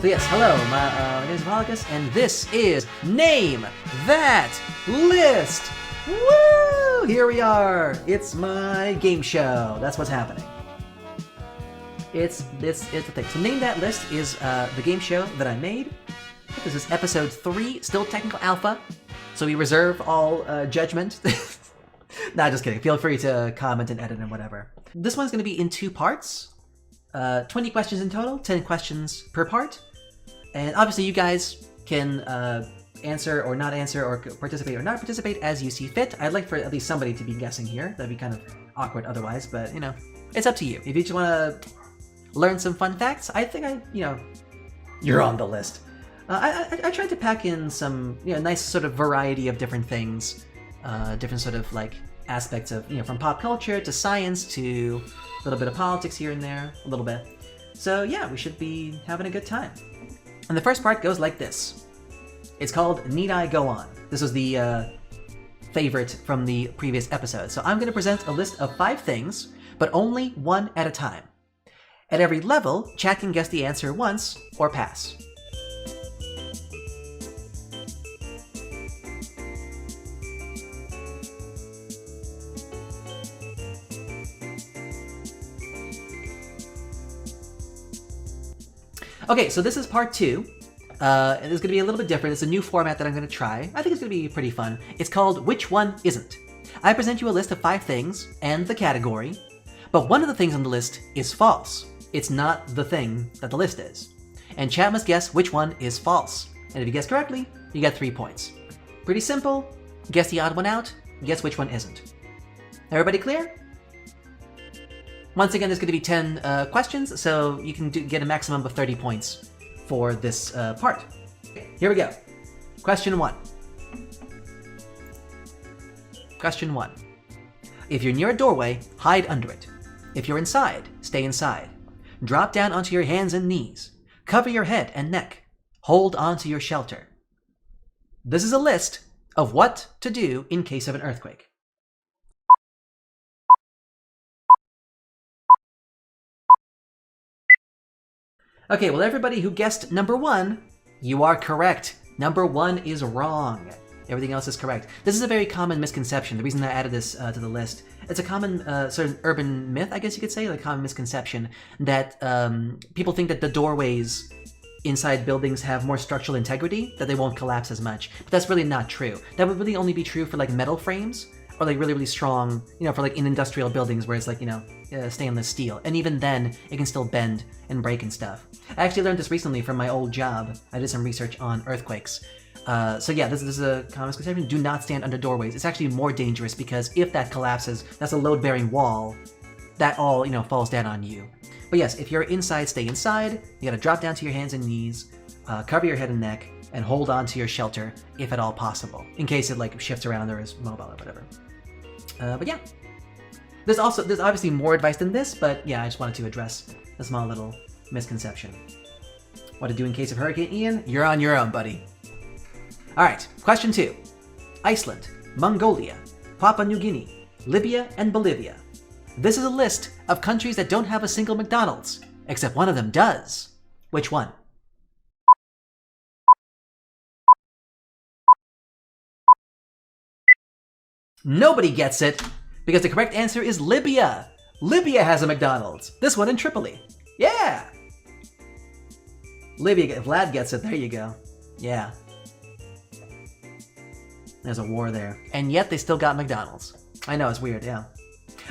So yes, hello, my name is Polycus, and this is Name That List! Woo! Here we are! It's my game show. That's what's happening. It's the thing. So Name That List is the game show that I made. This is episode 3, still technical alpha, so we reserve all judgment. Nah, just kidding. Feel free to comment and edit and whatever. This one's going to be in 2 parts. 20 questions in total, 10 questions per part. And obviously you guys can answer or not answer or participate or not participate as you see fit. I'd like for at least somebody to be guessing here. That'd be kind of awkward otherwise, but you know, it's up to you. If you just want to learn some fun facts, I think you're on the list. I tried to pack in some nice sort of variety of different things, different sort of like aspects of from pop culture to science to a little bit of politics here and there, a little bit. So yeah, we should be having a good time. And the first part goes like this. It's called Need I Go On? This was the favorite from the previous episode. So I'm going to present a list of 5 things, but only one at a time. At every level, chat can guess the answer once or pass. Okay, so this is part 2. And it's going to be a little bit different. It's a new format that I'm going to try. I think it's going to be pretty fun. It's called Which One Isn't? I present you a list of 5 things and the category, but one of the things on the list is false. It's not the thing that the list is. And chat must guess which one is false. And if you guess correctly, you get 3 points. Pretty simple. Guess the odd one out, guess which one isn't. Everybody clear? Once again, there's going to be 10 questions, so you can get a maximum of 30 points for this part. Here we go. Question 1. Question 1. If you're near a doorway, hide under it. If you're inside, stay inside. Drop down onto your hands and knees. Cover your head and neck. Hold onto your shelter. This is a list of what to do in case of an earthquake. Okay, well, everybody who guessed number 1, you are correct. Number 1 is wrong. Everything else is correct. This is a very common misconception. The reason I added this to the list, it's a common sort of urban myth, I guess you could say, like common misconception, that people think that the doorways inside buildings have more structural integrity, that they won't collapse as much. But that's really not true. That would really only be true for like metal frames, or like really, really strong, for like in industrial buildings where it's like, stainless steel. And even then, it can still bend and break and stuff. I actually learned this recently from my old job. I did some research on earthquakes. So yeah, this is a common misconception. Do not stand under doorways. It's actually more dangerous because if that collapses, that's a load-bearing wall. That all, falls down on you. But yes, if you're inside, stay inside. You gotta drop down to your hands and knees, cover your head and neck, and hold on to your shelter if at all possible, in case it like shifts around or is mobile or whatever. But yeah, there's obviously more advice than this, but yeah, I just wanted to address a small little misconception. What to do in case of Hurricane Ian? You're on your own, buddy. All right, question 2. Iceland, Mongolia, Papua New Guinea, Libya, and Bolivia. This is a list of countries that don't have a single McDonald's, except one of them does. Which one? Nobody gets it, because the correct answer is Libya. Libya has a McDonald's. This one in Tripoli. Yeah! Libya, Vlad gets it. There you go. Yeah. There's a war there. And yet they still got McDonald's. I know, it's weird, yeah.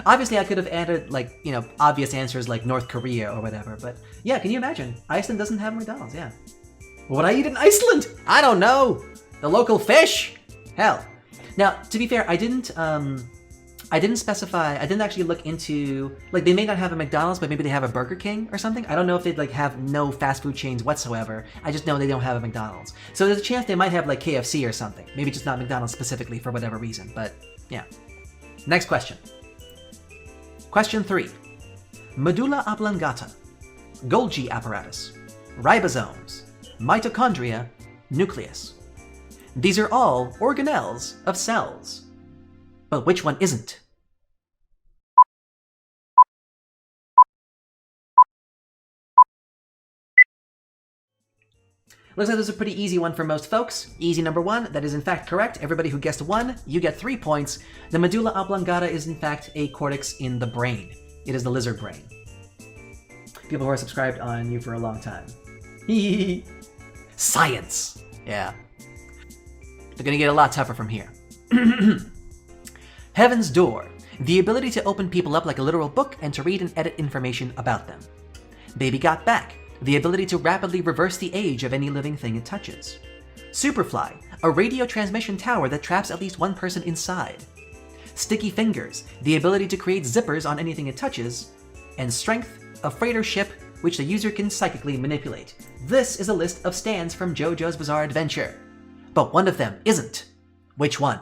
Obviously, I could have added, like, obvious answers like North Korea or whatever, but yeah, can you imagine? Iceland doesn't have McDonald's, yeah. What would I eat in Iceland? I don't know. The local fish? Hell. Now, to be fair, I didn't specify, I didn't actually look into, like, they may not have a McDonald's, but maybe they have a Burger King or something. I don't know if they'd, like, have no fast food chains whatsoever. I just know they don't have a McDonald's. So there's a chance they might have, like, KFC or something. Maybe just not McDonald's specifically for whatever reason, but yeah. Next question. Question 3. Medulla oblongata, Golgi apparatus, ribosomes, mitochondria, nucleus. These are all organelles of cells. But which one isn't? Looks like this is a pretty easy one for most folks. Easy number 1, that is in fact correct. Everybody who guessed 1, you get 3 points. The medulla oblongata is in fact a cortex in the brain. It is the lizard brain. People who are subscribed on you for a long time. Science! Yeah. They're gonna get a lot tougher from here. Heaven's Door. The ability to open people up like a literal book and to read and edit information about them. Baby Got Back. The ability to rapidly reverse the age of any living thing it touches. Superfly. A radio transmission tower that traps at least one person inside. Sticky Fingers. The ability to create zippers on anything it touches. And Strength. A freighter ship which the user can psychically manipulate. This is a list of stands from JoJo's Bizarre Adventure. But one of them isn't. Which one?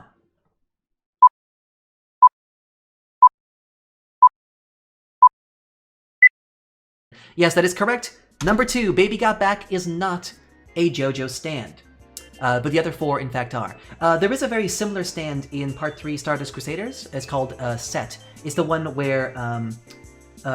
Yes, that is correct. Number 2, Baby Got Back is not a JoJo stand. But the other 4, in fact, are. There is a very similar stand in Part 3 Stardust Crusaders. It's called Set. It's the one where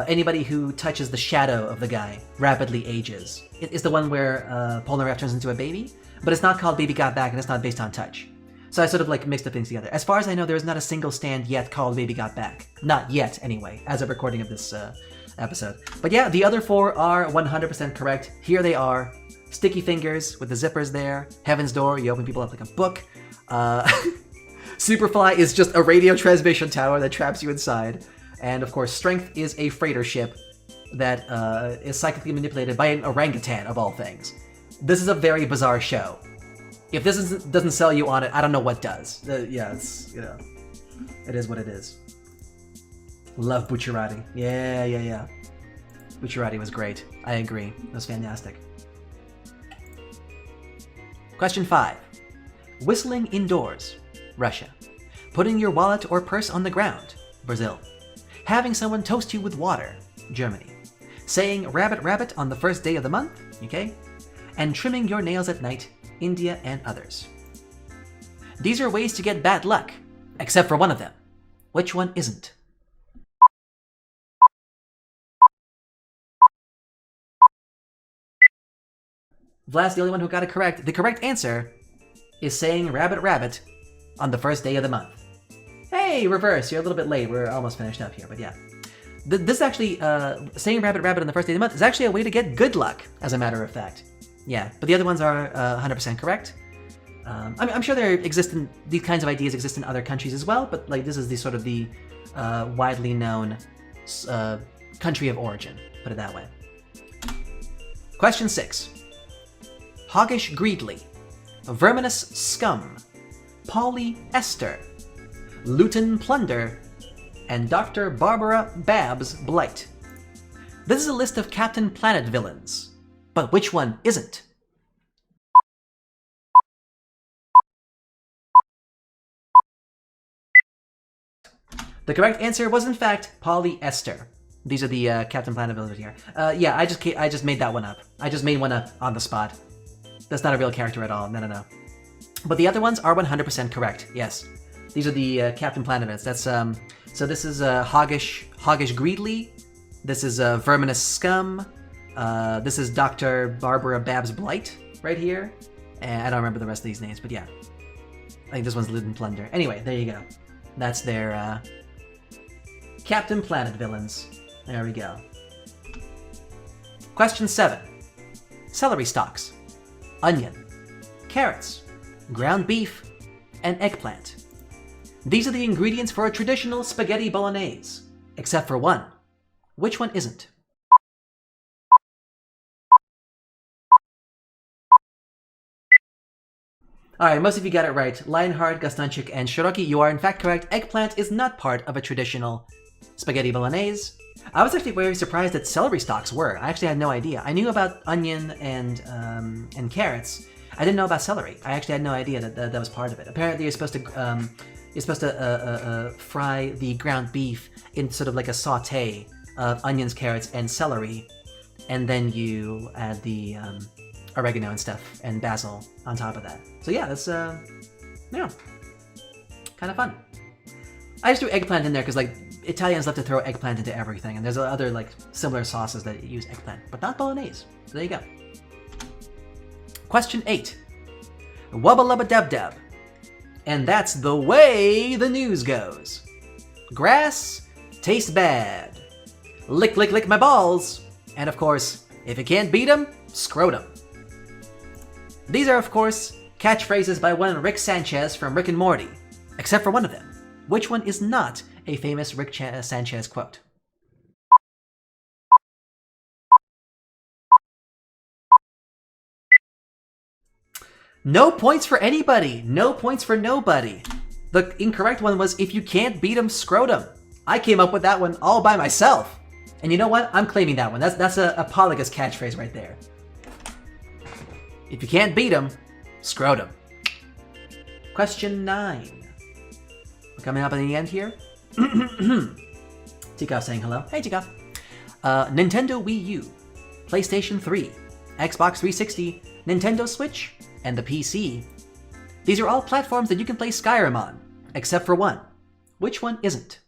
anybody who touches the shadow of the guy rapidly ages. It's the one where Polnareff turns into a baby, but it's not called Baby Got Back and it's not based on touch. So I sort of like mixed the things together. As far as I know, there is not a single stand yet called Baby Got Back. Not yet, anyway, as of recording of this episode. But yeah, the other 4 are 100% correct. Here they are. Sticky Fingers with the zippers there. Heaven's Door, you open people up like a book. Superfly is just a radio transmission tower that traps you inside. And of course, Strength is a freighter ship that is psychically manipulated by an orangutan, of all things. This is a very bizarre show. If this doesn't sell you on it, I don't know what does. Yeah, it's, you know, it is what it is. Love Bucciarati. Yeah. Bucciarati was great. I agree. It was fantastic. Question 5. Whistling indoors. Russia. Putting your wallet or purse on the ground. Brazil. Having someone toast you with water. Germany. Saying rabbit rabbit on the first day of the month. UK. And trimming your nails at night. India and others. These are ways to get bad luck, except for one of them. Which one isn't? Vlad's the only one who got it correct. The correct answer is saying rabbit rabbit on the first day of the month. Hey, reverse, you're a little bit late. We're almost finished up here, but yeah. This is actually, saying rabbit rabbit on the first day of the month is actually a way to get good luck, as a matter of fact. Yeah, but the other ones are 100% correct. I'm sure these kinds of ideas exist in other countries as well, but like this is the sort of the widely known country of origin, put it that way. Question 6. Hoggish Greedly, Verminous Scum, Polyester, Luton Plunder, and Dr. Barbara Babs Blight. This is a list of Captain Planet villains, but which one isn't? The correct answer was in fact Polyester. These are the Captain Planet villains here. Yeah, I just made that one up. I just made one up on the spot. That's not a real character at all. No. But the other ones are 100% correct. Yes, these are the Captain Planet events. That's so this is Hoggish Greedly. This is Verminous Scum. This is Dr. Barbara Babs Blight right here. And I don't remember the rest of these names, but yeah, I think this one's Luton Plunder. Anyway, there you go. That's their Captain Planet villains. There we go. Question 7. Celery stalks, onion, carrots, ground beef, and eggplant. These are the ingredients for a traditional spaghetti bolognese, except for one. Which one isn't? Alright, most of you got it right. Lionheart, Gastonchik, and Shiroki, you are in fact correct. Eggplant is not part of a traditional spaghetti bolognese. I was actually very surprised that celery stalks were. I actually had no idea. I knew about onion and carrots. I didn't know about celery. I actually had no idea that was part of it. Apparently, you're supposed to fry the ground beef in sort of like a sauté of onions, carrots, and celery, and then you add the oregano and stuff and basil on top of that. So yeah, that's yeah, kind of fun. I just threw eggplant in there because like Italians love to throw eggplant into everything, and there's other like similar sauces that use eggplant, but not bolognese. So there you go. Question 8. Wubba lubba dub dub. And that's the way the news goes. Grass tastes bad. Lick, lick, lick my balls. And of course, if you can't beat 'em, scrotum. These are, of course, catchphrases by one Rick Sanchez from Rick and Morty, except for one of them. Which one is not a famous Rick Sanchez quote? No points for anybody. No points for nobody. The incorrect one was, if you can't beat 'em, scrotum. I came up with that one all by myself. And you know what? I'm claiming that one. That's a Polygus catchphrase right there. If you can't beat 'em, scrotum. Question 9. We're coming up at the end here. Tikoff saying hello. Hey, Tikoff. Nintendo Wii U, PlayStation 3, Xbox 360, Nintendo Switch, and the PC. These are all platforms that you can play Skyrim on, except for one. Which one isn't?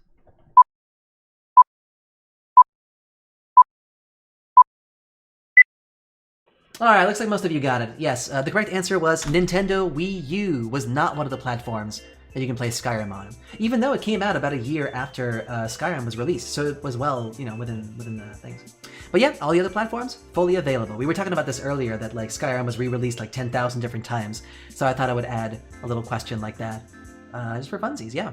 Alright, looks like most of you got it. Yes, the correct answer was Nintendo Wii U was not one of the platforms that you can play Skyrim on. Even though it came out about a year after Skyrim was released, so it was well, within the things. But yeah, all the other platforms, fully available. We were talking about this earlier, that like Skyrim was re-released like 10,000 different times, so I thought I would add a little question like that. Just for funsies, yeah.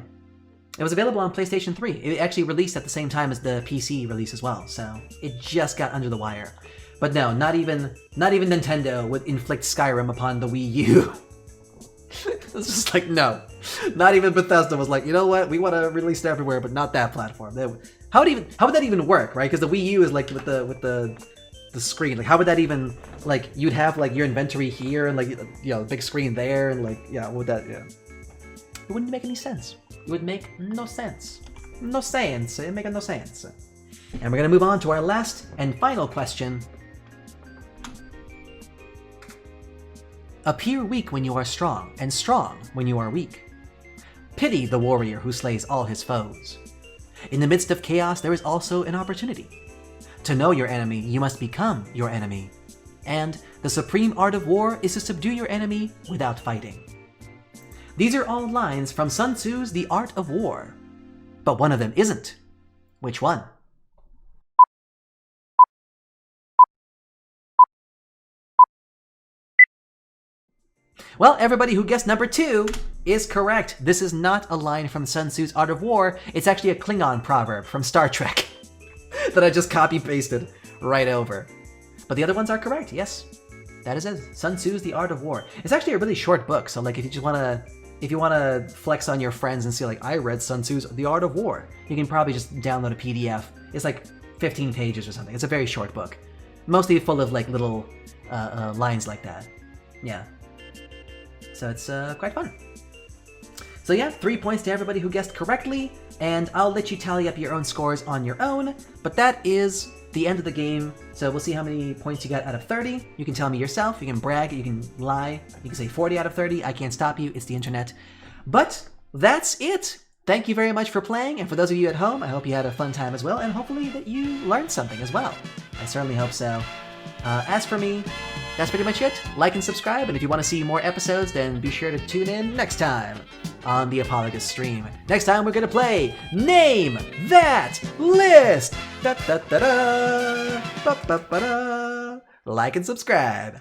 It was available on PlayStation 3. It actually released at the same time as the PC release as well, so it just got under the wire. But no, not even Nintendo would inflict Skyrim upon the Wii U. It's just like, no. Not even Bethesda was like, you know what, we want to release it everywhere, but not that platform. How would that even work, right? Because the Wii U is like with the screen. Like, how would that even, like, you'd have like your inventory here and like, big screen there, and like, yeah, would that, yeah. It wouldn't make any sense. It would make no sense. No sense. It make no sense. And we're gonna move on to our last and final question. Appear weak when you are strong, and strong when you are weak. Pity the warrior who slays all his foes. In the midst of chaos, there is also an opportunity. To know your enemy, you must become your enemy. And the supreme art of war is to subdue your enemy without fighting. These are all lines from Sun Tzu's The Art of War. But one of them isn't. Which one? Well, everybody who guessed number 2 is correct. This is not a line from Sun Tzu's Art of War. It's actually a Klingon proverb from Star Trek that I just copy-pasted right over. But the other ones are correct, yes. That is it. Sun Tzu's The Art of War. It's actually a really short book, so like if you want to flex on your friends and see like, I read Sun Tzu's The Art of War, you can probably just download a PDF. It's like 15 pages or something. It's a very short book. Mostly full of like little lines like that. Yeah. So it's quite fun. So yeah, 3 points to everybody who guessed correctly, and I'll let you tally up your own scores on your own, but that is the end of the game. So we'll see how many points you got out of 30. You can tell me yourself, you can brag, you can lie, you can say 40 out of 30, I can't stop you, it's the internet. But that's it! Thank you very much for playing, and for those of you at home, I hope you had a fun time as well, and hopefully that you learned something as well. I certainly hope so. As for me, that's pretty much it. Like and subscribe, and if you want to see more episodes, then be sure to tune in next time on the Apologus stream. Next time we're going to play Name That List! Da, da, da, da, ba, ba, ba, da. Like and subscribe.